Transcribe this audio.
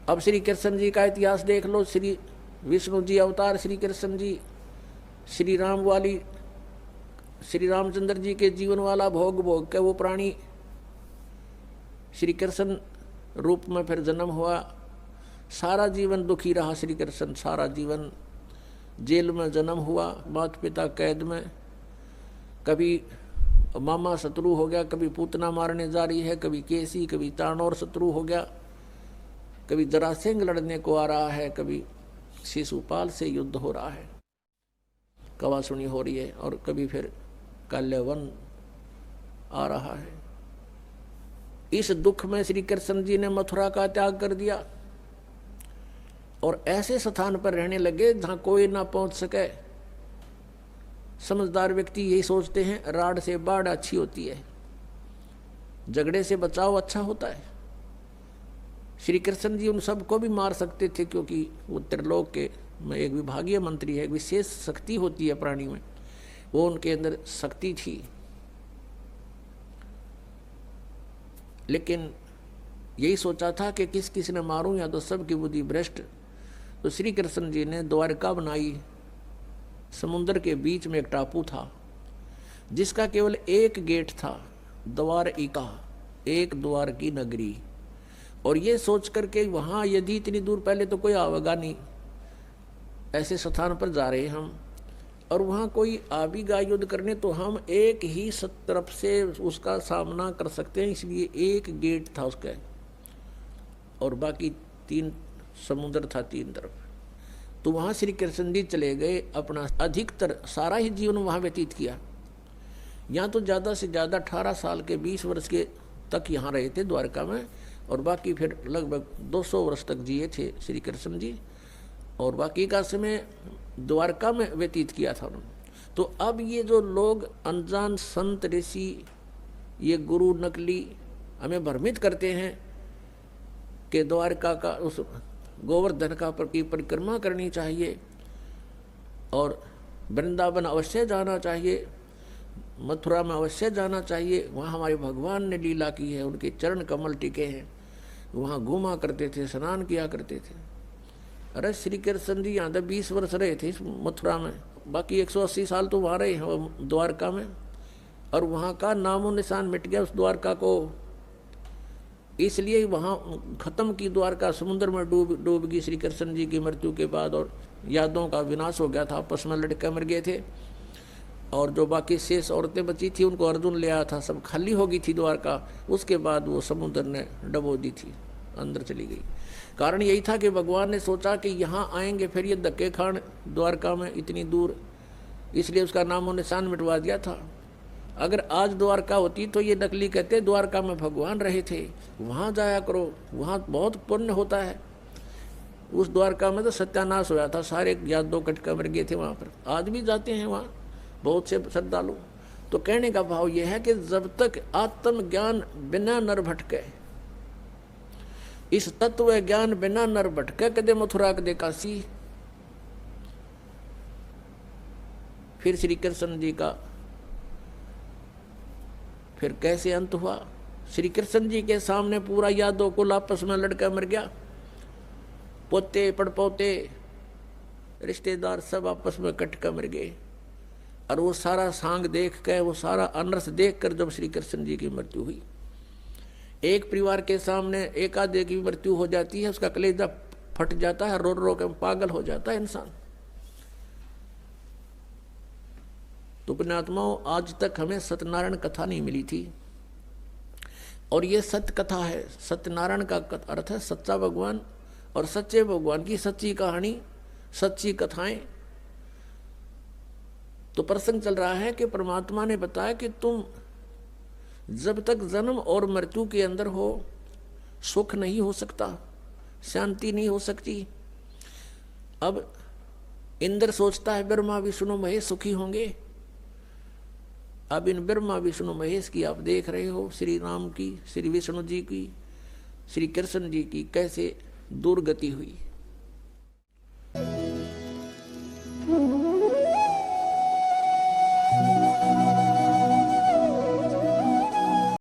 अब श्री कृष्ण जी का इतिहास देख लो। श्री विष्णु जी अवतार श्री कृष्ण जी, श्री राम वाली, श्री रामचंद्र जी के जीवन वाला भोग भोग के वो प्राणी श्री कृष्ण रूप में फिर जन्म हुआ। सारा जीवन दुखी रहा श्री कृष्ण, सारा जीवन जेल में जन्म हुआ, माता पिता कैद में, कभी मामा शत्रु हो गया, कभी पूतना मारने जा रही है, कभी केसी, कभी तानौर शत्रु हो गया, कभी जरासेंग लड़ने को आ रहा है, कभी शिशुपाल से युद्ध हो रहा है, कवासुनी हो रही है, और कभी फिर काल्यवन आ रहा है। इस दुख में श्री कृष्ण जी ने मथुरा का त्याग कर दिया और ऐसे स्थान पर रहने लगे जहां कोई ना पहुंच सके। समझदार व्यक्ति यही सोचते हैं, राड से बाढ़ अच्छी होती है, झगड़े से बचाव अच्छा होता है। श्री कृष्ण जी उन सबको भी मार सकते थे, क्योंकि वो त्रिलोक के में एक विभागीय मंत्री है, एक विशेष शक्ति होती है प्राणी में, वो उनके अंदर शक्ति थी। लेकिन यही सोचा था कि किस किस ने मारूं, या तो सबकी बुद्धि भ्रष्ट। तो श्री कृष्ण जी ने द्वारका बनाई। समुद्र के बीच में एक टापू था जिसका केवल एक गेट था, द्वारिका, एक द्वार की नगरी। और ये सोच करके वहाँ यदि इतनी दूर पहले तो कोई आवेगा नहीं, ऐसे स्थान पर जा रहे हम, और वहाँ कोई आ भी गया युद्ध करने तो हम एक ही तरफ से उसका सामना कर सकते हैं, इसलिए एक गेट था उसका, और बाकी 3 समुद्र था 3 तरफ। तो वहाँ श्री कृष्ण जी चले गए, अपना अधिकतर सारा ही जीवन वहाँ व्यतीत किया। यहाँ तो ज़्यादा से ज़्यादा 18 साल के 20 वर्ष के तक यहाँ रहे थे द्वारका में, और बाकी फिर लगभग 200 वर्ष तक जिए थे श्री कृष्ण जी, और बाकी का समय द्वारका में व्यतीत किया था उन्होंने। तो अब ये जो लोग अनजान संत ऋषि, ये गुरु नकली हमें भ्रमित करते हैं कि द्वारका का उस गोवर्धन का की परिक्रमा करनी चाहिए और वृंदावन अवश्य जाना चाहिए, मथुरा में अवश्य जाना चाहिए, वहाँ हमारे भगवान ने लीला की है, उनके चरण कमल टिके हैं, वहाँ घूमा करते थे, स्नान किया करते थे। अरे श्री कृष्ण जी यहाँ तक 20 वर्ष रहे थे इस मथुरा में, बाकी 180 साल तो वहाँ रहे हैं द्वारका में, और वहाँ का नामो निशान मिट गया उस द्वारका को। इसलिए वहाँ खत्म की द्वारका, समुद्र में डूब गई श्री कृष्ण जी की मृत्यु के बाद, और यादों का विनाश हो गया था, आपस में लड़के मर गए थे, और जो बाकी शेष औरतें बची थी उनको अर्जुन ले आया था, सब खाली हो गई थी द्वारका। उसके बाद वो समुद्र ने डबो दी थी, अंदर चली गई। कारण यही था कि भगवान ने सोचा कि यहाँ आएंगे फिर ये धक्के खान द्वारका में इतनी दूर, इसलिए उसका नामो निशान मिटवा दिया था। अगर आज द्वारका होती तो ये नकली कहते द्वारका में भगवान रहे थे, वहाँ जाया करो, वहाँ बहुत पुण्य होता है। उस द्वारका में तो सत्यानाश होया था, सारे यादों कटका मर गए थे वहाँ पर। आज भी जाते हैं वहाँ बहुत से श्रद्धालु। तो कहने का भाव यह है कि जब तक आत्मज्ञान बिना नर भटके, इस तत्व ज्ञान बिना नर भटके, कदे मथुरा कदे काशी। फिर श्री कृष्ण जी का फिर कैसे अंत हुआ? श्री कृष्ण जी के सामने पूरा यादव कुल आपस में लड़का मर गया, पोते पड़पोते रिश्तेदार सब आपस में कट कर मर गए। और वो सारा सांग देख कर, वो सारा अनर्थ देख कर जब श्री कृष्ण जी की मृत्यु हुई, एक परिवार के सामने एक आधे की मृत्यु हो जाती है, उसका कलेजा फट जाता है, रो रो कर पागल हो जाता है इंसान। तो पुण्यात्माओं, आज तक हमें सत्यनारायण कथा नहीं मिली थी, और ये सत्य कथा है। सत्यनारायण का अर्थ है सच्चा भगवान, और सच्चे भगवान की सच्ची कहानी, सच्ची कथाएं। तो प्रसंग चल रहा है कि परमात्मा ने बताया कि तुम जब तक जन्म और मृत्यु के अंदर हो, सुख नहीं हो सकता, शांति नहीं हो सकती। अब इंद्र सोचता है ब्रह्मा विष्णु महेश सुखी होंगे। अब इन ब्रह्मा विष्णु महेश की आप देख रहे हो, श्री राम की, श्री विष्णु जी की, श्री कृष्ण जी की कैसे दुर्गति हुई।